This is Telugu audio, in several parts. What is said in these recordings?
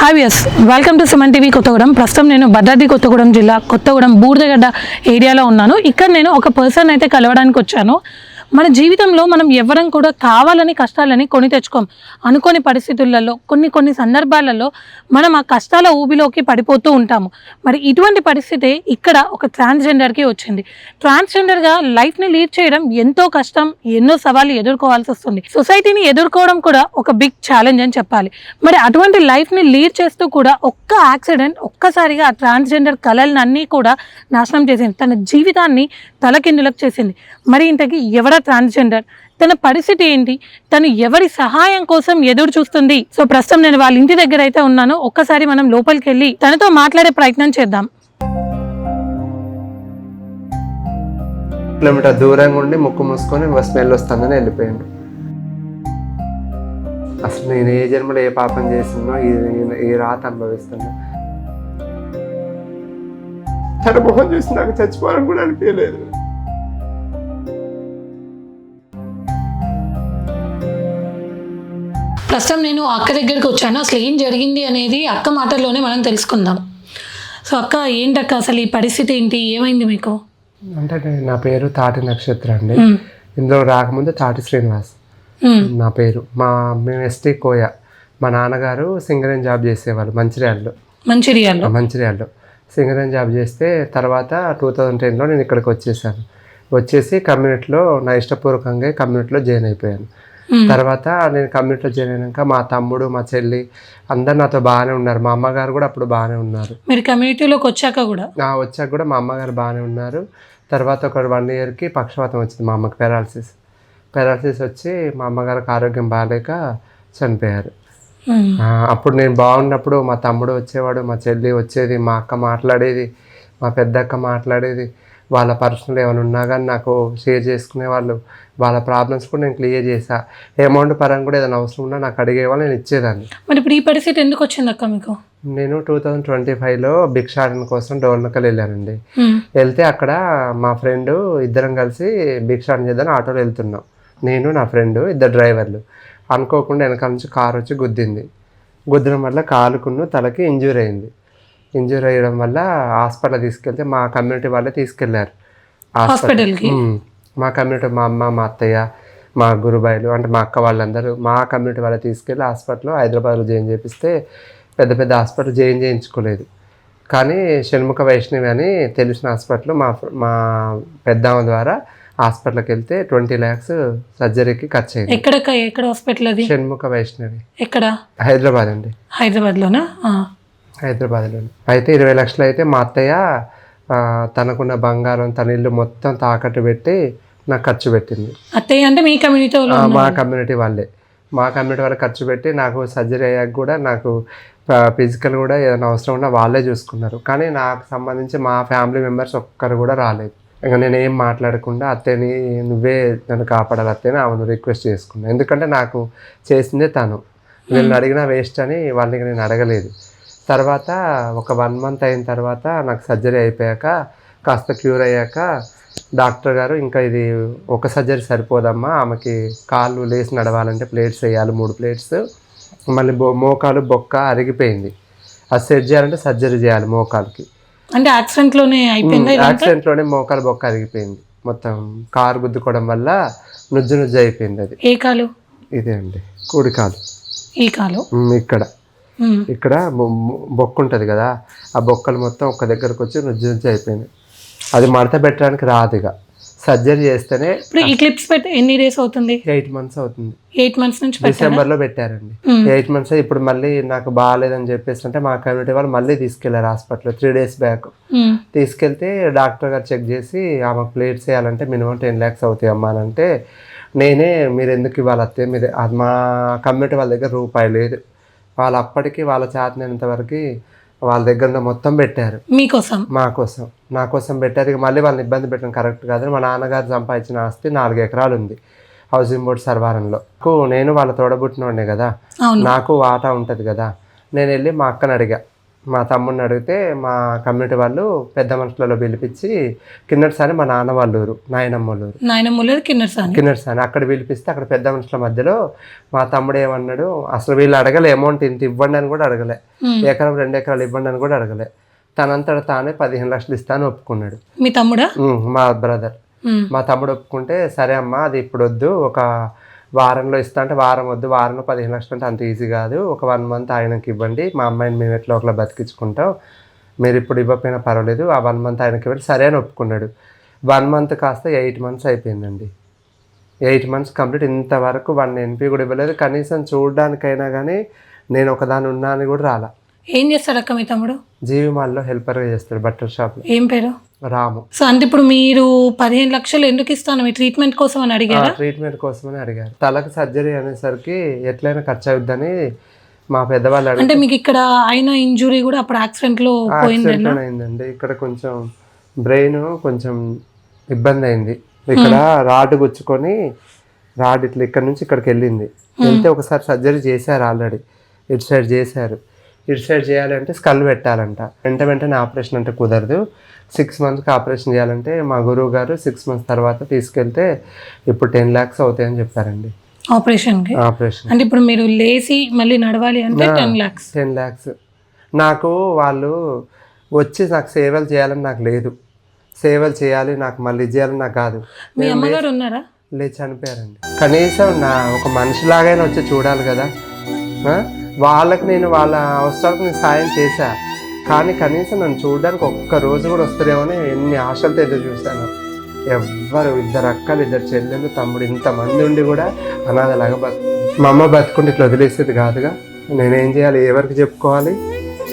Hi viewers, welcome to Suman TV Kothagudem. ప్రస్తుతం నేను భద్రాద్రి కొత్తగూడెం జిల్లా కొత్తగూడెం బూర్దగడ్డ ఏరియాలో ఉన్నాను. ఇక్కడ నేను ఒక పర్సన్ అయితే కలవడానికి వచ్చాను. మన జీవితంలో మనం ఎవరం కూడా కావాలని కష్టాలని కొని తెచ్చుకోం. అనుకోని పరిస్థితులలో కొన్ని సందర్భాలలో మనం ఆ కష్టాల ఊబిలోకి పడిపోతూ ఉంటాము. మరి ఇటువంటి పరిస్థితి ఇక్కడ ఒక ట్రాన్స్జెండర్కి వచ్చింది. ట్రాన్స్జెండర్గా లైఫ్ని లీడ్ చేయడం ఎంతో కష్టం, ఎన్నో సవాళ్ళు ఎదుర్కోవాల్సి వస్తుంది. సొసైటీని ఎదుర్కోవడం కూడా ఒక బిగ్ ఛాలెంజ్ అని చెప్పాలి. మరి అటువంటి లైఫ్ని లీడ్ చేస్తూ కూడా ఒక్క యాక్సిడెంట్ ఒక్కసారిగా ఆ ట్రాన్స్జెండర్ కళలన్నీ కూడా నాశనం చేసింది. తన జీవితాన్ని తలకిందులకు చేసింది. మరి ఇంతకీ ఎవడ ట్రాన్స్జెండర్, తన పరిస్థితి ఏంటి, తను ఎవరి సహాయం కోసం ఎదురు చూస్తుంది? సో ప్రస్తుతం నేను వాళ్ళ ఇంటి దగ్గర అయితే ఉన్నాను. ఒక్కసారి మనం లోపలికి వెళ్ళి తనతో మాట్లాడే ప్రయత్నం చేద్దాం. కిలోమీటర్ దూరంగా ఉండి ముక్కు మూసుకొని స్మెల్ వస్తుందని వెళ్ళిపోయాడు. అసలు నేను ఏ జన్మలో ఏ పాపం చేసినో ఈ రాత అనుభవిస్తున్నా. తన మొహం చూసి నాకు చచ్చిపోవాలని కూడా అనిపించలేదు. ప్రస్తుతం నేను అక్క దగ్గరికి వచ్చాను. అసలు ఏం జరిగింది అనేది అక్క మాటల్లోనే మనం తెలుసుకుందాం. సో అక్క, ఏంటక్క అసలు ఈ పరిస్థితి ఏంటి, ఏమైంది మీకు? అంటే నా పేరు తాటి నక్షత్ర అండి. ఇందులో రాకముందు తాటి శ్రీనివాస్ నా పేరు. మేము ఎస్టీ కోయ. మా నాన్నగారు సింగరేణి జాబ్ చేసేవాళ్ళు మంచిర్యాలలో సింగరేణి జాబ్ చేస్తే తర్వాత 2010లో నేను ఇక్కడికి వచ్చేసి కమ్యూనిటీలో నా ఇష్టపూర్వకంగా కమ్యూనిటీలో జాయిన్ అయిపోయాను. తర్వాత నేను కమ్యూనిటీలో జాయిన్ అయినాక మా తమ్ముడు, మా చెల్లి అందరు నాతో బాగానే ఉన్నారు. మా అమ్మగారు కూడా అప్పుడు బాగానే ఉన్నారు. మీరు కమ్యూనిటీలోకి వచ్చాక కూడా మా అమ్మగారు బాగానే ఉన్నారు. తర్వాత ఒక 1 yearకి పక్షవాతం వచ్చింది. మా అమ్మకి పెరాలసిస్ వచ్చి మా అమ్మగారికి ఆరోగ్యం బాగాలేక చనిపోయారు. అప్పుడు నేను బాగున్నప్పుడు మా తమ్ముడు వచ్చేవాడు, మా చెల్లి వచ్చేది, మా అక్క మాట్లాడేది, మా పెద్దక్క మాట్లాడేది. వాళ్ళ పర్సనల్ ఏమైనా ఉన్నా కానీ నాకు షేర్ చేసుకునేవాళ్ళు. వాళ్ళ ప్రాబ్లమ్స్ కూడా నేను క్లియర్ చేసా. అమౌంట్ పరంగా కూడా ఏదైనా అవసరం ఉన్నా నాకు అడిగేవాళ్ళు, నేను ఇచ్చేదాన్ని. మరి ఇప్పుడు ఈ పరిస్థితి ఎందుకు వచ్చింది అక్క మీకు? నేను 2025లో భిక్షాటన కోసం డోర్నకల్ వెళ్ళానండి. వెళ్తే అక్కడ మా ఫ్రెండ్ ఇద్దరం కలిసి భిక్షాటన చేద్దాం ఆటోలో వెళ్తున్నాం. నేను, నా ఫ్రెండ్, 2 డ్రైవర్లు. అనుకోకుండా వెనకాల నుంచి కారు వచ్చి గుద్దడం వల్ల కాలుకున్న తలకి ఇంజూరీ అయింది. ఇంజూరీ అయ్యడం వల్ల హాస్పిటల్ తీసుకెళ్తే మా కమ్యూనిటీ వాళ్ళే తీసుకెళ్లారు హాస్పిటల్కి. మా కమ్యూనిటీ, మా అమ్మ, మా అత్తయ్య, మా గురుబాయిలు అంటే మా అక్క వాళ్ళందరూ మా కమ్యూనిటీ వాళ్ళే తీసుకెళ్ళి హాస్పిటల్లో హైదరాబాద్లో జాయిన్ చేపిస్తే పెద్ద హాస్పిటల్ జాయిన్ చేయించుకోలేదు. కానీ షణ్ముఖ వైష్ణవి అని తెలిసిన హాస్పిటల్ మా పెద్దమ్మ ద్వారా హాస్పిటల్కి వెళ్తే 20 lakhs సర్జరీకి ఖర్చు అయింది. ఎక్కడ హాస్పిటల్ అది? షణ్ముఖ వైష్ణవి. ఎక్కడ? హైదరాబాద్ అండి. హైదరాబాద్లోనా? హైదరాబాద్లోనే. అయితే 20 lakhs అయితే మా అత్తయ్య తనకున్న బంగారం, తన ఇల్లు మొత్తం తాకట్టు పెట్టి నాకు ఖర్చు పెట్టింది. అత్తయ్య అంటే మీ కమ్యూనిటీ? మా కమ్యూనిటీ వాళ్ళే. మా కమ్యూనిటీ వాళ్ళే ఖర్చు పెట్టి నాకు సర్జరీ అయ్యాక కూడా నాకు ఫిజికల్ కూడా ఏదైనా అవసరం ఉన్నా వాళ్ళే చూసుకున్నారు. కానీ నాకు సంబంధించి మా ఫ్యామిలీ మెంబర్స్ ఒక్కరు కూడా రాలేదు. ఇంకా నేను ఏం మాట్లాడకుండా అత్తయ్యని నువ్వే నన్ను కాపాడాలి అత్తయ్యని ఆమెను రిక్వెస్ట్ చేసుకున్నాను. ఎందుకంటే నాకు చేసిందే తను, నేను అడిగినా వేస్ట్ అని వాళ్ళని నేను అడగలేదు. తర్వాత ఒక 1 month అయిన తర్వాత నాకు సర్జరీ అయిపోయాక కాస్త క్యూర్ అయ్యాక డాక్టర్ గారు ఇంకా ఇది ఒక సర్జరీ సరిపోదమ్మా, ఆమెకి కాళ్ళు లేసి నడవాలంటే ప్లేట్స్ వేయాలి, 3 plates. మళ్ళీ మోకాలు బొక్క అరిగిపోయింది, అది సెట్ చేయాలంటే సర్జరీ చేయాలి మోకాలుకి. అంటే యాక్సిడెంట్లోనే మోకాలు బొక్క అరిగిపోయింది. మొత్తం కారు గుద్దుకోవడం వల్ల నుజ్జు అయిపోయింది. అది ఏ కాలు? ఇదే అండి, కుడి కాలు. ఈ కాలు ఇక్కడ బొక్క ఉంటుంది కదా, ఆ బొక్కలు మొత్తం ఒక్క దగ్గరకు వచ్చి నుజ్జు అయిపోయింది. అది మడత పెట్టడానికి రాదు. ఇక సర్జరీ చేస్తేనే. ఇప్పుడు ఈ క్లిప్స్ పెట్టి ఎన్ని డేస్ అవుతుంది? 8 months అవుతుంది. 8 months నుంచి డిసెంబర్లో పెట్టారండి. 8 months. ఇప్పుడు మళ్ళీ నాకు బాగాలేదని చెప్పేసి అంటే మా కమ్యూనిటీ వాళ్ళు మళ్ళీ తీసుకెళ్లారు హాస్పిటల్ 3 days బ్యాక్. తీసుకెళ్తే డాక్టర్ గారు చెక్ చేసి ఆమెకు ప్లేట్స్ వేయాలంటే మినిమం 10 lakhs అవుతాయి అమ్మా అని అంటే, నేనే మీరు ఎందుకు ఇవ్వాలి అత్తే, మీరు అది మా కమ్యూనిటీ వాళ్ళ దగ్గర రూపాయి లేదు. వాళ్ళు అప్పటికి వాళ్ళ చేతనంత వరకు వాళ్ళ దగ్గర మొత్తం పెట్టారు మీకోసం, నా కోసం పెట్టారు. ఇక మళ్ళీ వాళ్ళని ఇబ్బంది పెట్టడం కరెక్ట్ కాదని మా నాన్నగారు సంపాదించిన ఆస్తి 4 acres ఉంది హౌసింగ్ బోర్డ్ సర్వారంలో. నేను వాళ్ళ తోడబుట్టినోడే కదా, నాకు వాటా ఉంటుంది కదా. నేను వెళ్ళి మా అక్కని అడిగా, మా తమ్ముడిని అడిగితే మా కమ్యూనిటీ వాళ్ళు పెద్ద మనుషులలో పిలిపించి కిన్నెరసాని మా నాన్న వాళ్ళ ఊరు నాయనమ్మూరు కిన్నెరసాని అక్కడ పిలిపిస్తే అక్కడ పెద్ద మనుషుల మధ్యలో మా తమ్ముడు ఏమన్నాడు, అసలు వీళ్ళు అడగలే అమౌంట్ ఇంత ఇవ్వండి అని కూడా అడగలే, ఎకరం 2 ఎకరాలు ఇవ్వండి అని కూడా అడగలే. తనంతట తానే 15 లక్షలు ఇస్తాను ఒప్పుకున్నాడు. మీ తమ్ముడా? మా బ్రదర్. మా తమ్ముడు ఒప్పుకుంటే సరే అమ్మా అది ఇప్పుడు వద్దు, ఒక వారంలో ఇస్తా అంటే వారం వద్దు, వారంలో 15 లక్షలు అంటే అంత ఈజీ కాదు, ఒక 1 మంత్ ఆయనకి ఇవ్వండి, మా అమ్మాయిని మేము ఎట్లా ఒకలా బతికించుకుంటాం, మీరు ఇప్పుడు ఇవ్వకపోయినా పర్వాలేదు, ఆ 1 మంత్ ఆయనకి ఇవ్వండి. సరే అని ఒప్పుకున్నాడు. 1 మంత్ కాస్త 8 మంత్స్ అయిపోయిందండి. 8 మంత్స్ కంప్లీట్, ఇంతవరకు 1 NP కూడా ఇవ్వలేదు. కనీసం చూడడానికైనా కానీ నేను ఒకదాని ఉన్నా అని కూడా రాలా. ఏం చేస్తాడు అక్క మీ తమ్ముడు? జీవిమాల్లో హెల్పర్గా చేస్తాడు, బట్టల షాప్లో. ఏం పేరు? రాము. సో అంటే ఇప్పుడు మీరు 15 లక్షలు ఎందుకు ఇస్తాను, మీ ట్రీట్మెంట్ కోసం అని అడిగారా? ట్రీట్మెంట్ కోసమని అడిగారు. తలకు సర్జరీ అనేసరికి ఎట్లయినా ఖర్చు అవుద్దని మా పెద్దవాళ్ళు అంటే మీకు ఇక్కడ అయిన ఇంజురీ కూడా అప్పుడు యాక్సిడెంట్ లో అయిందండి. ఇక్కడ కొంచెం బ్రెయిన్ కొంచెం ఇబ్బంది అయింది. ఇక్కడ రాడ్ గుచ్చుకొని రాడ్ ఇట్లా ఇక్కడ నుంచి ఇక్కడికి వెళ్ళింది. వెళ్తే ఒకసారి సర్జరీ చేశారు ఆల్రెడీ, ఇటు సైడ్ చేశారు. ఇటు సైడ్ చేయాలంటే స్కల్ పెట్టాలంట. వెంటనే ఆపరేషన్ అంటే కుదరదు, 6 మంత్స్కి ఆపరేషన్ చేయాలంటే మా గురువు గారు 6 మంత్స్ తర్వాత తీసుకెళ్తే ఇప్పుడు 10 lakhs అవుతాయని చెప్పారండి ఆపరేషన్. అంటే ఇప్పుడు మీరు లేచి మళ్ళీ నడవాలి అంటే 10 lakhs. నాకు వాళ్ళు వచ్చి నాకు సేవలు చేయాలని నాకు లేదు, సేవలు చేయాలి నాకు మళ్ళీ చేయాలని నాకు కాదు. మీ అమ్మగారు ఉన్నారా? లేదు, చనిపోయారండి. కనీసం నా ఒక మనిషిలాగైనా వచ్చి చూడాలి కదా. వాళ్ళకి నేను వాళ్ళ అవసరాలకు నేను సాయం చేశా, కానీ కనీసం నన్ను చూడడానికి ఒక్క రోజు కూడా వస్తారేమని ఎన్ని ఆశలతో ఎదురు చూశాను. ఎవ్వరు, 2 అక్కలు 2 చెల్లెలు తమ్ముడు ఇంతమంది ఉండి కూడా అనాథలాగా మా అమ్మ బతుకుంటే ఇట్లా వదిలేసేది కాదుగా. నేనేం చేయాలి, ఎవరికి చెప్పుకోవాలి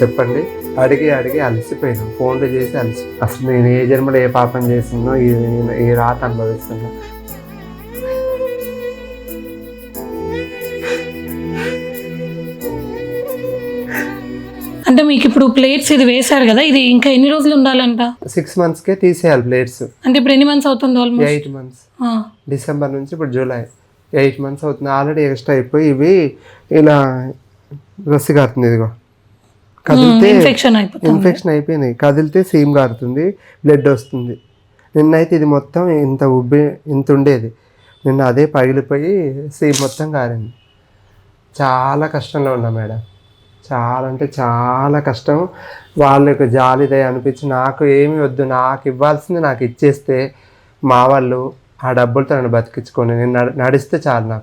చెప్పండి? అడిగి అలసిపోయాను, ఫోన్లు చేసి అసలు నేను ఏ జన్మలో ఏ పాపం చేస్తున్నో ఈ రాత అనుభవిస్తున్నా. అంటే మీకు ఇప్పుడు ప్లేట్స్ ఇది వేశారు కదా, ఇది ఇంకా ఎన్ని రోజులు ఉండాలంట? 6 మంత్స్కే తీసేయాలి ప్లేట్స్. అంటే ఇప్పుడు ఎన్ని మంత్స్ అవుతుంది? 8 మంత్స్. డిసెంబర్ నుంచి ఇప్పుడు జూలై 8 మంత్స్ అవుతుంది. ఆల్రెడీ ఎక్స్ట్రా అయిపోయి ఇవి ఇలా రస్సి కారుతుంది. ఇదిగో కదిలితే ఇన్ఫెక్షన్ అయిపోయినాయి, కదిలితే సీమ్ కారుతుంది, బ్లడ్ వస్తుంది. నిన్నైతే ఇది మొత్తం ఇంత ఉండేది, నిన్న అదే పగిలిపోయి సీమ్ మొత్తం కారింది. చాలా కష్టంలో ఉన్నా మేడం, చాలా అంటే చాలా కష్టం. వాళ్ళకి జాలిదయ అనిపించి నాకు ఏమి వద్దు, నాకు ఇవ్వాల్సింది నాకు ఇచ్చేస్తే మా వాళ్ళు ఆ డబ్బులతో నన్ను బతికించుకొని నేను నడిస్తే చాలు.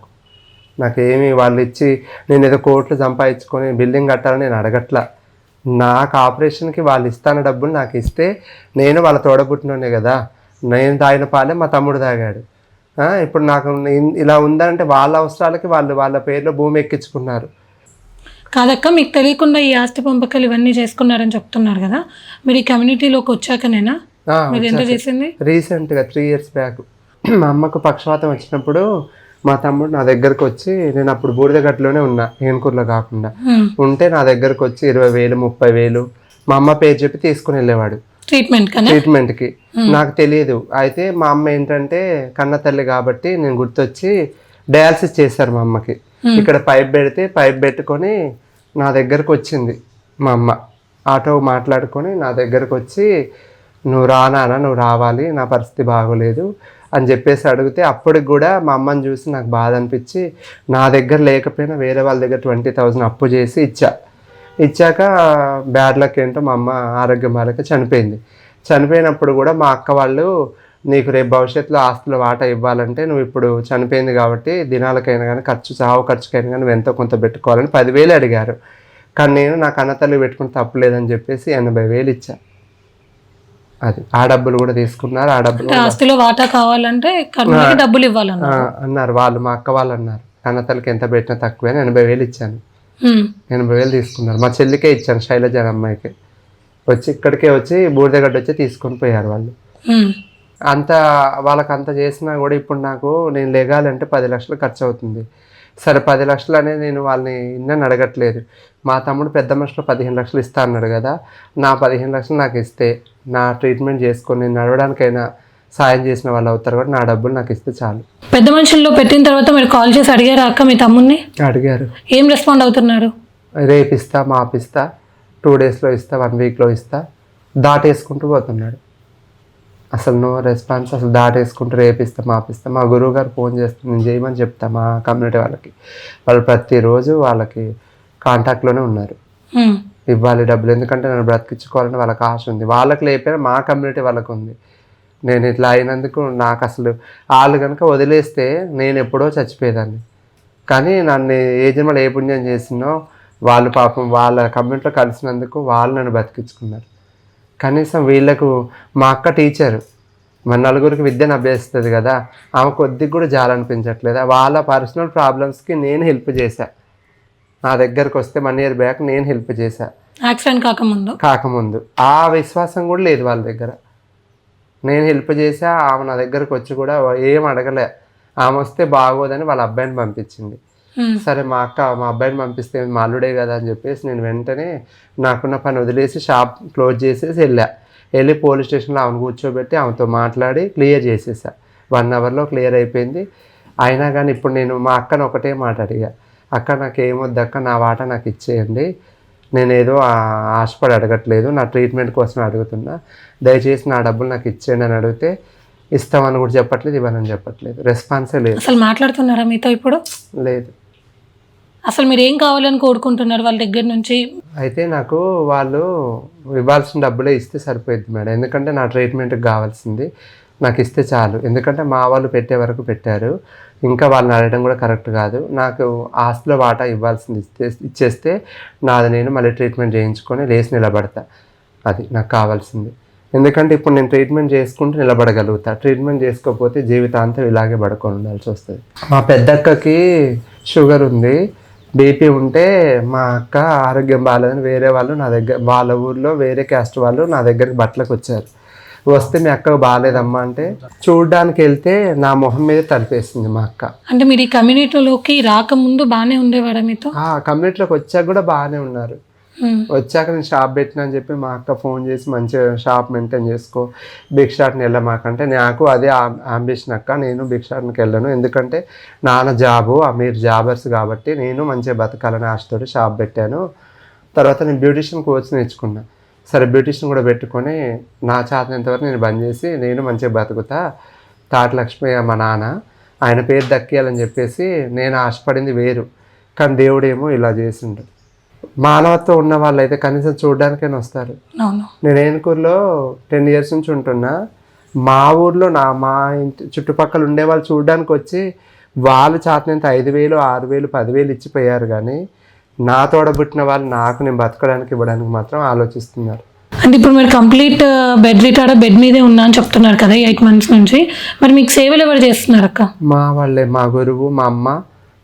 నాకేమి వాళ్ళు ఇచ్చి నేను ఏదో కోట్లు సంపాదించుకొని బిల్డింగ్ కట్టాలని నేను అడగట్లా. నాకు ఆపరేషన్కి వాళ్ళు ఇస్తాన డబ్బులు నాకు ఇస్తే, నేను వాళ్ళ తోడబుట్టినోనే కదా, నేను తాగిన పాలే మా తమ్ముడు తాగాడు. ఇప్పుడు నాకు ఇలా ఉందంటే వాళ్ళ అవసరాలకి వాళ్ళు వాళ్ళ పేర్లో భూమి ఎక్కించుకున్నారు. కాదక్క, మీకు తెలియకుండా ఈ ఆస్తి పంపకాలు ఇవన్నీ చేసుకున్నారని చెప్తున్నారు కదా, మీరు ఈ కమ్యూనిటీలోకి వచ్చాకనేనా మీరు ఎంత చేసింది? రీసెంట్గా 3 years బ్యాక్ మా అమ్మకు పక్షవాతం వచ్చినప్పుడు మా తమ్ముడు నా దగ్గరకు వచ్చి, నేను అప్పుడు బూడిదగట్టులోనే ఉన్నా, ఏనుకూరులో కాకుండా ఉంటే, నా దగ్గరకు వచ్చి 20,000 30,000 మా అమ్మ పేరు చెప్పి తీసుకుని వెళ్ళేవాడు ట్రీట్మెంట్కి. నాకు తెలియదు. అయితే మా అమ్మ ఏంటంటే కన్న తల్లి కాబట్టి నేను గుర్తొచ్చి డయాలసిస్ చేశారు మా అమ్మకి. ఇక్కడ పైప్ పెట్టుకొని నా దగ్గరకు వచ్చింది మా అమ్మ. ఆటో మాట్లాడుకొని నా దగ్గరకు వచ్చి, నువ్వు రానా, నువ్వు రావాలి, నా పరిస్థితి బాగోలేదు అని చెప్పేసి అడిగితే, అప్పటికి కూడా మా అమ్మని చూసి నాకు బాధ అనిపించి, నా దగ్గర లేకపోయినా వేరే వాళ్ళ దగ్గర 20,000 అప్పు చేసి ఇచ్చాక బ్యాడ్ లక్ ఏంటో మా అమ్మ ఆరోగ్యం బాలేక చనిపోయింది. చనిపోయినప్పుడు కూడా మా అక్క వాళ్ళు, నీకు రేపు భవిష్యత్తులో ఆస్తుల వాటా ఇవ్వాలంటే నువ్వు ఇప్పుడు చనిపోయింది కాబట్టి దినాలకైనా కానీ చావు ఖర్చుకైనా కానీ నువ్వు ఎంతో కొంత పెట్టుకోవాలని 10,000 అడిగారు. కానీ నేను నా కన్నతల్లి పెట్టుకుని తప్పులేదని చెప్పేసి 80,000 ఇచ్చా. అది ఆ డబ్బులు కూడా తీసుకున్నారు. ఆ డబ్బులు ఆస్తిలో వాటా కావాలంటే డబ్బులు అన్నారు వాళ్ళు, మా అక్క వాళ్ళు అన్నారు, కన్నతల్లికి ఎంత పెట్టినా తక్కువే. 80,000 ఇచ్చాను. 80,000 తీసుకున్నారు. మా చెల్లికే ఇచ్చాను, శైలజ అమ్మాయికి. ఇక్కడికే వచ్చి బూడిదగడ్డ వచ్చి తీసుకొని పోయారు వాళ్ళు. అంత వాళ్ళకి అంత చేసినా కూడా ఇప్పుడు నాకు నేను లేగాలంటే 10 లక్షలు ఖర్చు అవుతుంది. సరే 10 లక్షలు అనేది నేను వాళ్ళని ఇన్నని అడగట్లేదు. మా తమ్ముడు పెద్ద మనుషులు 15 లక్షలు ఇస్తా అన్నాడు కదా, నా 15 లక్షలు నాకు ఇస్తే నా ట్రీట్మెంట్ చేసుకొని నేను నడవడానికైనా సాయం చేసిన వాళ్ళు అవుతారు కూడా, నా డబ్బులు నాకు ఇస్తే చాలు. పెద్ద మనుషుల్లో పెట్టిన తర్వాత మీరు కాల్ చేసి అడిగారా అక్క మీ తమ్ముడిని? అడిగారు. ఏం రెస్పాండ్ అవుతున్నారు? రేపిస్తా, మాపిస్తా, 2 డేస్లో ఇస్తా, 1 వీక్లో ఇస్తా దాటేసుకుంటూ పోతున్నాడు. అసలు నో రెస్పాన్స్, అసలు దాటేసుకుంటూ రేపిస్తా మాపిస్తా. మా గురువు గారు ఫోన్ చేస్తే నేను చేయమని చెప్తా మా కమ్యూనిటీ వాళ్ళకి. వాళ్ళు ప్రతిరోజు వాళ్ళకి కాంటాక్ట్లోనే ఉన్నారు. ఇవ్వాలి డబ్బులు, ఎందుకంటే నన్ను బ్రతికించుకోవాలని వాళ్ళకి ఆశ ఉంది. వాళ్ళకి లేకపోయినా మా కమ్యూనిటీ వాళ్ళకు ఉంది. నేను ఇట్లా అయినందుకు నాకు అసలు వాళ్ళు కనుక వదిలేస్తే నేను ఎప్పుడో చచ్చిపోయేదాన్ని. కానీ నన్ను ఏ జన్మలో ఏ పుణ్యం చేసినో వాళ్ళు పాపం వాళ్ళ కమ్యూనిటీలో కలిసినందుకు వాళ్ళు నన్ను బతికించుకున్నారు. కనీసం వీళ్ళకు మా అక్క టీచరు, మన నలుగురికి విద్యను అభ్యసిస్తుంది కదా, ఆమె కొద్దిగా కూడా జాలనిపించట్లేదు. వాళ్ళ పర్సనల్ ప్రాబ్లమ్స్కి నేను హెల్ప్ చేశా. నా దగ్గరకు వస్తే 1 ఇయర్ బ్యాక్ నేను హెల్ప్ చేశా, యాక్సిడెంట్ కాకముందు. ఆ విశ్వాసం కూడా లేదు వాళ్ళ దగ్గర. నేను హెల్ప్ చేశా, ఆమె నా దగ్గరకు వచ్చి కూడా ఏం అడగలే. ఆమె వస్తే బాగోదని వాళ్ళ అబ్బాయిని పంపించింది. సరే మా అబ్బాయిని పంపిస్తే మా అల్లుడే కదా అని చెప్పేసి నేను వెంటనే నాకున్న పని వదిలేసి షాప్ క్లోజ్ చేసేసి వెళ్ళి పోలీస్ స్టేషన్లో ఆమెను కూర్చోబెట్టి ఆమెతో మాట్లాడి క్లియర్ చేసేసా. 1 అవర్లో క్లియర్ అయిపోయింది. అయినా కానీ ఇప్పుడు నేను మా అక్కను ఒకటే మాట అడిగా, అక్క నాకు ఏమొద్దు అక్క, నా వాటా నాకు ఇచ్చేయండి, నేను ఏదో ఆశపడి అడగట్లేదు, నా ట్రీట్మెంట్ కోసం అడుగుతున్నా, దయచేసి నా డబ్బులు నాకు ఇచ్చేయండి అని అడిగితే ఇస్తామని కూడా చెప్పట్లేదు, ఇవ్వనని చెప్పట్లేదు. రెస్పాన్సే లేదు. అసలు మాట్లాడుతున్నారా మీతో ఇప్పుడు? లేదు. అసలు మీరు ఏం కావాలని కోరుకుంటున్నారు వాళ్ళ దగ్గర నుంచి? అయితే నాకు వాళ్ళు ఇవ్వాల్సిన డబ్బులే ఇస్తే సరిపోయింది మేడం, ఎందుకంటే నా ట్రీట్మెంట్కి కావాల్సింది నాకు ఇస్తే చాలు. ఎందుకంటే మా వాళ్ళు పెట్టే వరకు పెట్టారు, ఇంకా వాళ్ళని అడగడం కూడా కరెక్ట్ కాదు. నాకు ఆస్తిలో వాటా ఇవ్వాల్సింది ఇచ్చేస్తే నాది నేను మళ్ళీ ట్రీట్మెంట్ చేయించుకొని లేచి నిలబడతా. అది నాకు కావాల్సింది. ఎందుకంటే ఇప్పుడు నేను ట్రీట్మెంట్ చేసుకుంటూ నిలబడగలుగుతా, ట్రీట్మెంట్ చేసుకోకపోతే జీవితాంతం ఇలాగే పడుకొని ఉండాల్సి వస్తుంది. మా పెద్దక్కకి షుగర్ ఉంది, బీపీ ఉంటే మా అక్క ఆరోగ్యం బాగాలేదని వేరే వాళ్ళు నా దగ్గర, వాళ్ళ ఊర్లో వేరే క్యాస్ట్ వాళ్ళు నా దగ్గరికి బట్టలకు వచ్చారు. వస్తే మీ అక్క బాగాలేదమ్మా అంటే చూడడానికి వెళ్తే నా మొహం మీద తలిపేసింది మా అక్క. అంటే మీరు ఈ కమ్యూనిటీలోకి రాకముందు బాగానే ఉండేవాడా మీతో? కమ్యూనిటీలోకి వచ్చాక కూడా బాగానే ఉన్నారు. వచ్చాక నేను షాప్ పెట్టినా అని చెప్పి మా అక్క ఫోన్ చేసి మంచిగా షాప్ మెయింటైన్ చేసుకో, బిగ్ షాట్ని వెళ్ళమాకంటే నాకు అదే అంబిషన్ అక్క, నేను బిగ్ షాట్కి వెళ్ళను, ఎందుకంటే నాన్న జాబు, మీరు జాబర్స్ కాబట్టి నేను మంచిగా బతకాలని ఆశతోటి షాప్ పెట్టాను. తర్వాత నేను బ్యూటిషియన్ కోర్స్ నేర్చుకున్నా. సరే బ్యూటిషియన్ కూడా పెట్టుకొని నా చేతనంతవరకు నేను బంద్ చేసి నేను మంచిగా బతుకుతా, తాటి లక్ష్మి మా నాన్న, ఆయన పేరు దక్కియాలని చెప్పేసి నేను ఆశపడింది వేరు. కానీ దేవుడేమో ఇలా చేసిండు. మానవత్వం ఉన్న వాళ్ళు అయితే కనీసం చూడడానికైనా వస్తారు. నేను ఏనుకూరులో 10 ఇయర్స్ నుంచి ఉంటున్నా. మా ఊర్లో మా ఇంటి చుట్టుపక్కల ఉండే వాళ్ళు చూడడానికి వచ్చి వాళ్ళు చేతనంత 5,000, 6,000, 10,000 ఇచ్చిపోయారు. కానీ నా తోడబుట్టిన వాళ్ళు నాకు నేను బతకడానికి ఇవ్వడానికి మాత్రం ఆలోచిస్తున్నారు. అంటే ఇప్పుడు మీరు కంప్లీట్ బెడ్ రిటార్డ్, బెడ్ మీదే ఉన్నా అని చెప్తున్నారు కదా 8 months నుంచి. మరి మీకు సేవలు ఎవరు చేస్తున్నారు అక్క? మా వాళ్ళే, మా గురువు, మా అమ్మ,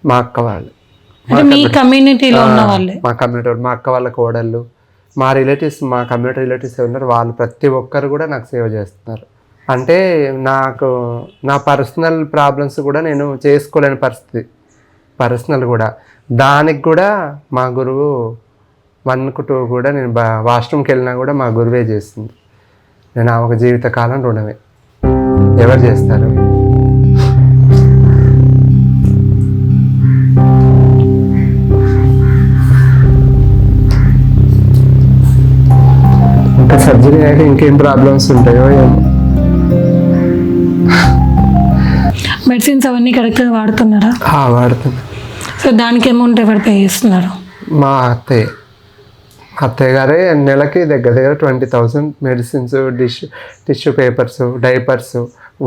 మా అక్క వాళ్ళు. మీ కమ్యూనిటీలో ఉన్న వాళ్ళే? మా కమ్యూనిటీ, మా అక్క వాళ్ళ కోడళ్ళు, మా రిలేటివ్స్, మా కమ్యూనిటీ రిలేటివ్స్ ఉన్నారు, వాళ్ళు ప్రతి ఒక్కరు కూడా నాకు సేవ చేస్తున్నారు. అంటే నాకు నా పర్సనల్ ప్రాబ్లమ్స్ కూడా నేను చేసుకోలేని పరిస్థితి, పర్సనల్ కూడా. దానికి కూడా మా గురువు 1 to 2 కూడా నేను వాష్రూమ్కి వెళ్ళినా కూడా మా గురువే చేస్తుంది. నేను ఆమె ఒక జీవితకాలం రుణమే. ఎవరు చేస్తారు? ఇంకా సర్జరీ అయ్యాక ఇంకేం ప్రాబ్లమ్స్ ఉంటాయో ఏమో. మెడిసిన్స్ అవన్నీ కరెక్ట్గా వాడుతున్నారా? వాడుతున్నా. సో దానికి అమౌంట్ ఎవరు పే చేస్తున్నారు? మా అత్తయ్య గారే నెలకి దగ్గర 20,000 మెడిసిన్స్, టిష్యూ పేపర్స్, డైపర్స్,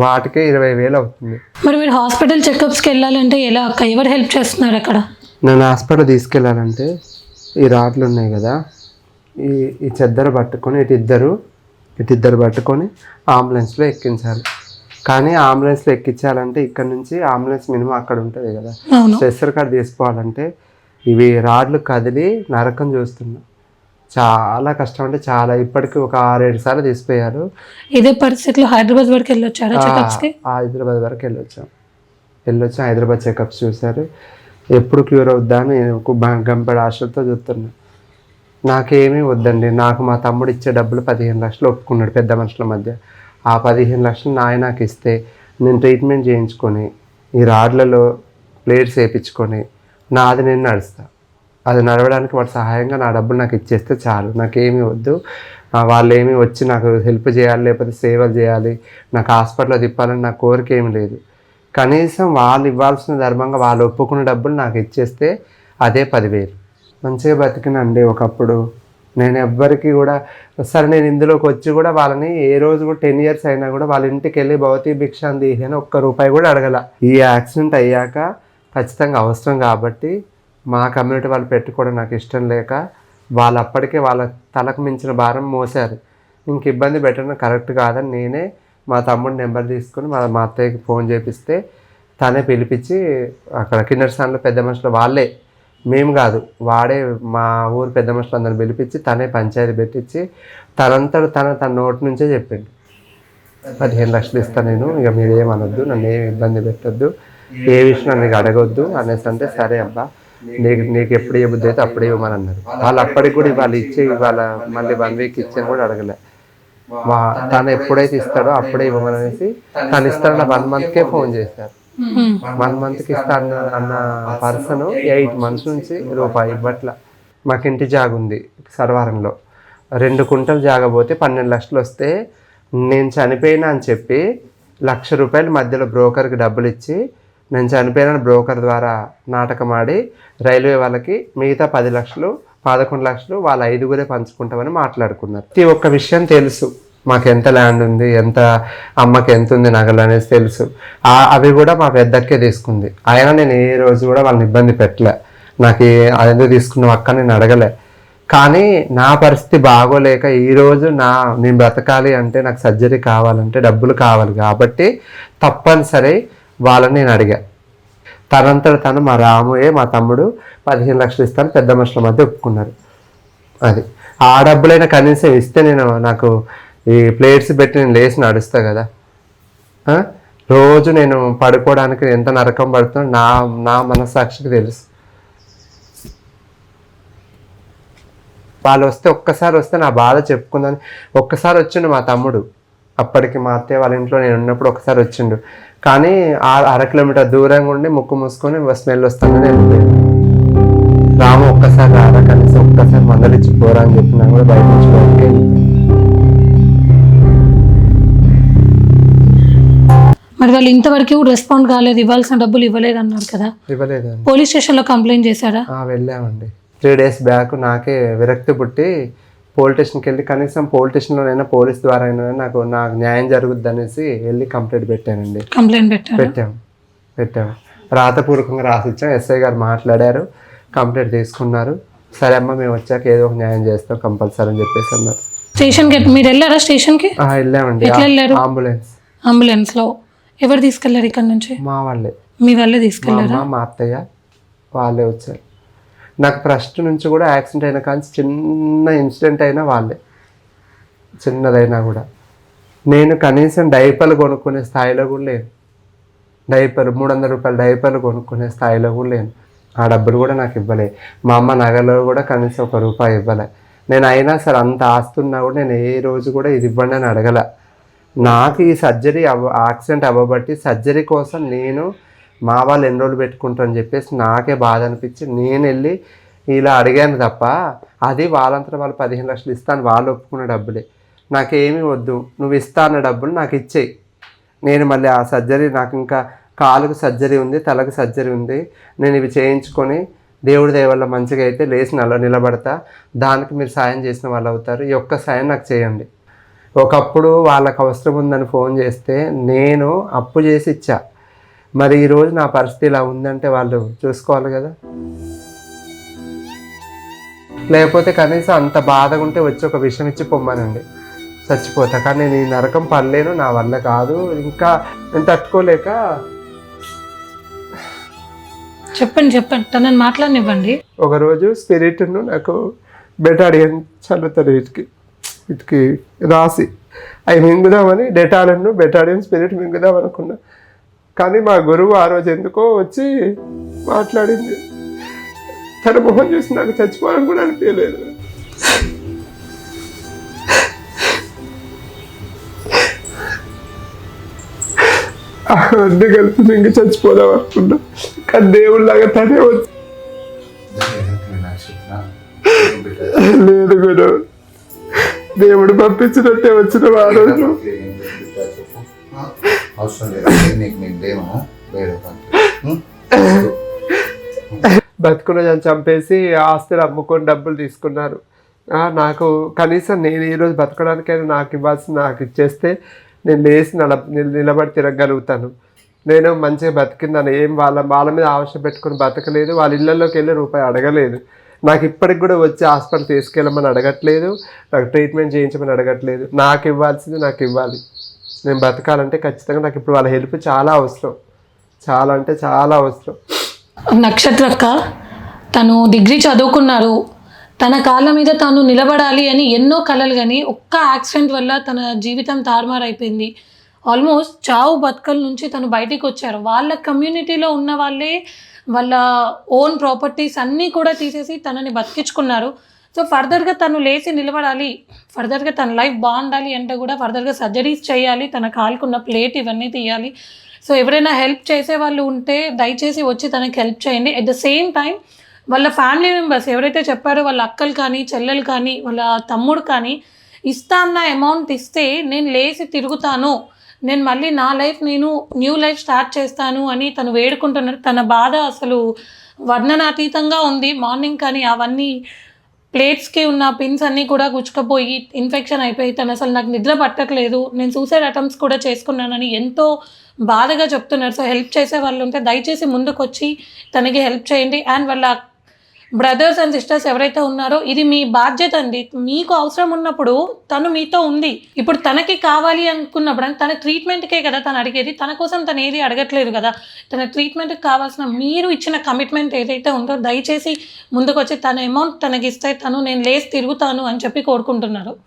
వాటికే 20,000 అవుతుంది. మరి మీరు హాస్పిటల్ చెకప్స్కి వెళ్ళాలంటే ఎలా అక్క? ఎవరు హెల్ప్ చేస్తున్నారు అక్కడ? నేను హాస్పిటల్ తీసుకెళ్ళాలంటే ఈ రాడ్లు ఉన్నాయి కదా, ఈ చెద్దరు పట్టుకొని ఇటు ఇద్దరు పట్టుకొని అంబులెన్స్లో ఎక్కించాలి. కానీ అంబులెన్స్లో ఎక్కించాలంటే ఇక్కడ నుంచి అంబులెన్స్ మినిమం అక్కడ ఉంటుంది కదా, స్ట్రెస్సర్ కార్డ్ తీసుకోవాలంటే ఇవి రాడ్లు కదిలి నరకం చూస్తున్నా. చాలా కష్టం, అంటే చాలా. ఇప్పటికి ఒక 6-7 సార్లు తీసిపోయారు. ఇదే పరిస్థితిలో హైదరాబాద్ వరకు వెళ్ళొచ్చారా చెకప్స్కి? హైదరాబాద్ వరకు వెళ్ళొచ్చాం. హైదరాబాద్ చెకప్స్ చూశారు. ఎప్పుడు క్యూర్ అవుద్దా అని గంపెడు ఆశలతో చూస్తున్నా. నాకేమీ వద్దండి, నాకు మా తమ్ముడు ఇచ్చే డబ్బులు 15 లక్షలు ఒప్పుకున్నాడు పెద్ద మనుషుల మధ్య. ఆ 15 లక్షలు నాకు ఇస్తే నేను ట్రీట్మెంట్ చేయించుకొని ఈ రాడ్లలో ప్లేట్స్ వేయించుకొని నాది నేను నడుస్తా. అది నడవడానికి వాడు సహాయంగా నా డబ్బులు నాకు ఇచ్చేస్తే చాలు, నాకేమీ వద్దు. వాళ్ళు ఏమి వచ్చి నాకు హెల్ప్ చేయాలి, లేకపోతే సేవలు చేయాలి, నాకు హాస్పిటల్లో తిప్పాలని నా కోరిక ఏమి లేదు. కనీసం వాళ్ళు ఇవ్వాల్సిన ధర్మంగా వాళ్ళు ఒప్పుకున్న డబ్బులు నాకు ఇచ్చేస్తే అదే 10,000. మంచిగా బతికినండి ఒకప్పుడు. నేను ఎవ్వరికి కూడా సరే నేను ఇందులోకి వచ్చి కూడా వాళ్ళని ఏ రోజు కూడా 10 years అయినా కూడా వాళ్ళ ఇంటికి వెళ్ళి భౌతిక భిక్షాన్ని తీయని ₹1 కూడా అడగల. ఈ యాక్సిడెంట్ అయ్యాక ఖచ్చితంగా అవసరం కాబట్టి మా కమ్యూనిటీ వాళ్ళు పెట్టుకోవడం నాకు ఇష్టం లేక వాళ్ళు అప్పటికే వాళ్ళ తలకు మించిన భారం మోసారు. ఇంక ఇబ్బంది పెట్టడం కరెక్ట్ కాదని నేనే మా తమ్ముడి నెంబర్ తీసుకుని మా అత్తయ్యకి ఫోన్ చేపిస్తే తనే పిలిపించి అక్కడ కిన్నెరసాన్లో పెద్ద మనుషులు వాళ్ళే, మేము కాదు, వాడే మా ఊరు పెద్ద మనుషులు అందరిని పిలిపించి తనే పంచాయతీ పెట్టించి తన నోటి నుంచే చెప్పిండు 15 లక్షలు ఇస్తాను నేను, ఇక మీరు ఏమనొద్దు, నన్ను ఏమి ఇబ్బంది పెట్టొద్దు, ఏ విషయం నన్ను అడగొద్దు అనేసి అంటే సరే అబ్బా నీకు ఎప్పుడు ఏ బుద్ధి అయితే అప్పుడే ఇవ్వమని అన్నారు. వాళ్ళు అప్పటికి కూడా వాళ్ళు ఇచ్చి ఇవాళ మళ్ళీ 1 week ఇచ్చాను కూడా అడగలే. తను ఎప్పుడైతే ఇస్తాడో అప్పుడే ఇవ్వమని అనేసి తను ఇస్తాడన్న 1 monthకే ఫోన్ చేశారు. 1 monthకి ఇస్తా అన్న పర్సన్ 8 months నుంచి ₹1 ఇవ్వట్ల. మాకు ఇంటి జాగ ఉంది సర్వారంలో, 2 కుంటలు జాగ పోతే 12 లక్షలు వస్తే నేను చనిపోయినా అని చెప్పి ₹1,00,000 మధ్యలో బ్రోకర్కి డబ్బులు ఇచ్చి నేను చనిపోయిన బ్రోకర్ ద్వారా నాటకం ఆడి రైల్వే వాళ్ళకి మిగతా 10 లక్షలు 11 లక్షలు వాళ్ళ 5గురే పంచుకుంటామని మాట్లాడుకున్నారు. ప్రతి ఒక్క విషయం తెలుసు, మాకు ఎంత ల్యాండ్ ఉంది, ఎంత అమ్మకి ఎంత ఉంది నగలు అనేది తెలుసు. అవి కూడా మా పెద్దక్కే తీసుకుంది. అయినా నేను ఏ రోజు కూడా వాళ్ళని ఇబ్బంది పెట్టలే. నాకు అదెందుకు తీసుకున్నావు అక్క నేను అడగలే. కానీ నా పరిస్థితి బాగోలేక ఈరోజు నేను బ్రతకాలి అంటే నాకు సర్జరీ కావాలంటే డబ్బులు కావాలి కాబట్టి తప్పనిసరి వాళ్ళని నేను అడిగా. తనంతట తను మా రాముయే మా తమ్ముడు 15 లక్షలు ఇస్తాను పెద్ద మనుషుల మధ్య ఒప్పుకున్నారు. అది ఆ డబ్బులైనా కనీసం ఇస్తే నాకు ఈ ప్లేట్స్ పెట్టి నేను లేచి నడుస్తా కదా. రోజు నేను పడుకోవడానికి ఎంత నరకం పడుతుందో నా మనస్సాక్షికి తెలుసు. వాళ్ళు ఒక్కసారి వస్తే నా బాధ చెప్పుకుందని ఒక్కసారి వచ్చిండు మా తమ్ముడు. అప్పటికి మా అత్తయ్య వాళ్ళ ఇంట్లో నేను ఉన్నప్పుడు ఒకసారి వచ్చిండు. కానీ 1/2 kilometer దూరంగా ఉండి ముక్కు మూసుకొని స్మెల్ వస్తుందని వెళ్ళిపోయాడు. రాము ఒక్కసారి రారా, కనీసం ఒక్కసారి మందలిచ్చి పోరా అని చెప్పినా కూడా బయట నుంచి బయటకి వెళ్ళిపోయాడు. మరి వాళ్ళు ఇంతవరకు రెస్పాండ్ కాలేదు, ఇవ్వాల్సిన డబ్బులు ఇవ్వలేదు అన్నారు కదా. ఇవ్వలేదు. పోలీస్ స్టేషన్లో కంప్లైంట్ చేశారా? వెళ్ళామండి. 3 days బ్యాక్ నాకే విరక్తి పుట్టి పోలీస్ స్టేషన్కి వెళ్ళి కనీసం పోలీస్ స్టేషన్లోనైనా పోలీస్ ద్వారా అయినా నాకు న్యాయం జరుగుద్ది అనేసి వెళ్ళి కంప్లైంట్ పెట్టానండి. పెట్టాము రాతపూర్వకంగా రాసిచ్చాం. ఎస్ఐ గారు మాట్లాడారు, కంప్లైంట్ తీసుకున్నారు. సరే అమ్మ మేము వచ్చాక ఏదో ఒక న్యాయం చేస్తాం కంపల్సరీ అని చెప్పేసి అన్నారు. స్టేషన్కి మీరు వెళ్ళారా? స్టేషన్కి వెళ్ళామండి. అంబులెన్స్లో ఎవరు తీసుకెళ్లారు ఇక్కడ నుంచి? మా వాళ్ళే. మీ వాళ్ళే తీసుకెళ్లారా? మా అత్తయ్య వాళ్ళే వచ్చారు. నాకు ఫస్ట్ నుంచి కూడా యాక్సిడెంట్ అయినా కానీ చిన్న ఇన్సిడెంట్ అయినా వాళ్ళే, చిన్నదైనా కూడా. నేను కనీసం డైపర్లు కొనుక్కునే స్థాయిలో కూడా లేను. ₹300 డైపర్లు కొనుక్కునే స్థాయిలో కూడా లేను. ఆ డబ్బులు కూడా నాకు ఇవ్వలే. మా అమ్మ నగలో కూడా కనీసం ₹1 ఇవ్వలే. నేను అయినా సరే అంత ఆస్తున్నా కూడా నేను ఏ రోజు కూడా ఇది ఇవ్వండి అని అడగల. నాకు ఈ సర్జరీ యాక్సిడెంట్ అవ్వబట్టి సర్జరీ కోసం నేను మా వాళ్ళు ఎన్ని రోజులు పెట్టుకుంటారని చెప్పేసి నాకే బాధ అనిపించి నేను వెళ్ళి ఇలా అడిగాను తప్ప అది వాళ్ళంతా వాళ్ళు 15 లక్షలు ఇస్తాను వాళ్ళు ఒప్పుకున్న డబ్బులే. నాకేమీ వద్దు, నువ్వు ఇస్తా అన్న డబ్బులు నాకు ఇచ్చేయి. నేను మళ్ళీ ఆ సర్జరీ, నాకు ఇంకా కాలుకు సర్జరీ ఉంది, తలకు సర్జరీ ఉంది, నేను ఇవి చేయించుకొని దేవుడి దయ వల్ల మంచిగా అయితే లేచి నిలబడతా. దానికి మీరు సాయం చేసిన వాళ్ళు అవుతారు. ఈ ఒక్క సాయం నాకు చేయండి. ఒకప్పుడు వాళ్ళకి అవసరం ఉందని ఫోన్ చేస్తే నేను అప్పు చేసి ఇచ్చా. మరి ఈరోజు నా పరిస్థితి ఇలా ఉందంటే వాళ్ళు చూసుకోవాలి కదా. లేకపోతే కనీసం అంత బాధగా ఉంటే వచ్చి ఒక విషయం ఇచ్చి పొమ్మనండి, చచ్చిపోతా. కానీ నేను ఈ నరకం పడలేను, నా వల్ల కాదు, ఇంకా నేను తట్టుకోలేక. చెప్పండి తనని మాట్లాడనివ్వండి. ఒకరోజు స్పిరిట్ను నాకు బెటాడియన్ చల్లుతారు వీటికి రాసి అవి మింగుదామని డెటాలను బెటాడియన్ స్పిరిట్ మింగుదాం అనుకున్నా. కానీ మా గురువు ఆ రోజు ఎందుకో వచ్చి మాట్లాడింది. తన మొహం చూసి నాకు చచ్చిపోవాలని కూడా అనిపించలేదు. అన్నీ కలిపి ఇంక చచ్చిపోదాం అనుకున్నా. కానీ దేవుళ్ళలాగా తనే వచ్చి లేదు గురు, దేవుడు పంపించినట్టే వచ్చిన వాడు. అవసరం లేదు నీకు, నీకు దేమో లేదు. బతుకున్న చంపేసి ఆస్తులు అమ్ముకొని డబ్బులు తీసుకున్నారు. నాకు కనీసం నేను ఈరోజు బతకడానికైనా నాకు ఇవ్వాల్సింది నాకు ఇచ్చేస్తే నేను లేచి నిలబడి తిరగలుగుతాను. నేను మంచిగా బతికిందని ఏం వాళ్ళ మీద ఆశ పెట్టుకుని బతకలేదు. వాళ్ళ ఇళ్ళల్లోకి వెళ్ళి రూపాయి అడగలేదు. నాకు ఇప్పటికి కూడా వచ్చి హాస్పిటల్ తీసుకెళ్ళమని అడగట్లేదు, నాకు ట్రీట్మెంట్ చేయించమని అడగట్లేదు. నాకు ఇవ్వాల్సింది నాకు ఇవ్వాలి. నేను బతకాలంటే ఖచ్చితంగా నాకు ఇప్పుడు వాళ్ళ హెల్ప్ చాలా అవసరం, చాలా అంటే చాలా అవసరం. నక్షత్రక్క తను డిగ్రీ చదువుకున్నారు, తన కాళ్ళ మీద తాను నిలబడాలి అని ఎన్నో కలలు, కానీ ఒక్క యాక్సిడెంట్ వల్ల తన జీవితం తారుమారైపోయింది. ఆల్మోస్ట్ చావు బతుకల నుంచి తను బయటికి వచ్చారు. వాళ్ళ కమ్యూనిటీలో ఉన్న వాళ్ళే వాళ్ళ ఓన్ ప్రాపర్టీస్ అన్నీ కూడా తీసేసి తనని బతికించుకున్నారు. సో ఫర్దర్గా తను లేచి నిలబడాలి, ఫర్దర్గా తన లైఫ్ బాగుండాలి అంటే కూడా ఫర్దర్గా సర్జరీస్ చేయాలి, తన కాలుకున్న ప్లేట్ ఇవన్నీ తీయాలి. సో ఎవరైనా హెల్ప్ చేసే వాళ్ళు ఉంటే దయచేసి వచ్చి తనకి హెల్ప్ చేయండి. అట్ ద సేమ్ టైం వాళ్ళ ఫ్యామిలీ మెంబర్స్ ఎవరైతే చెప్పారో వాళ్ళ అక్కలు కానీ చెల్లెలు కానీ వాళ్ళ తమ్ముడు కానీ ఇస్తా అన్న అమౌంట్ ఇస్తే నేను లేచి తిరుగుతాను, నేను మళ్ళీ నా లైఫ్ నేను న్యూ లైఫ్ స్టార్ట్ చేస్తాను అని తను వేడుకుంటున్నారు. తన బాధ అసలు వర్ణనాతీతంగా ఉంది. మార్నింగ్ కానీ అవన్నీ ప్లేట్స్కి ఉన్న పిన్స్ అన్నీ కూడా గుచ్చుకపోయి ఇన్ఫెక్షన్ అయిపోయి తను అసలు నాకు నిద్ర పట్టట్లేదు, నేను సూసైడ్ అటెంప్ట్స్ కూడా చేసుకున్నానని ఎంతో బాధగా చెప్తున్నారు. సో హెల్ప్ చేసే వాళ్ళు ఉంటే దయచేసి ముందుకు వచ్చి తనకి హెల్ప్ చేయండి. అండ్ వాళ్ళ బ్రదర్స్ అండ్ సిస్టర్స్ ఎవరైతే ఉన్నారో ఇది మీ బాధ్యత అండి. మీకు అవసరం ఉన్నప్పుడు తను మీతో ఉంది. ఇప్పుడు తనకి కావాలి అనుకున్నప్పుడు తన ట్రీట్మెంట్కే కదా తను అడిగేది, తన కోసం తను ఏది అడగట్లేదు కదా. తన ట్రీట్మెంట్కి కావాల్సిన మీరు ఇచ్చిన కమిట్మెంట్ ఏదైతే ఉందో దయచేసి ముందుకు వచ్చి తన అమౌంట్ తనకి ఇస్తే తను నేను లేచి తిరుగుతాను అని చెప్పి కోరుకుంటున్నారు.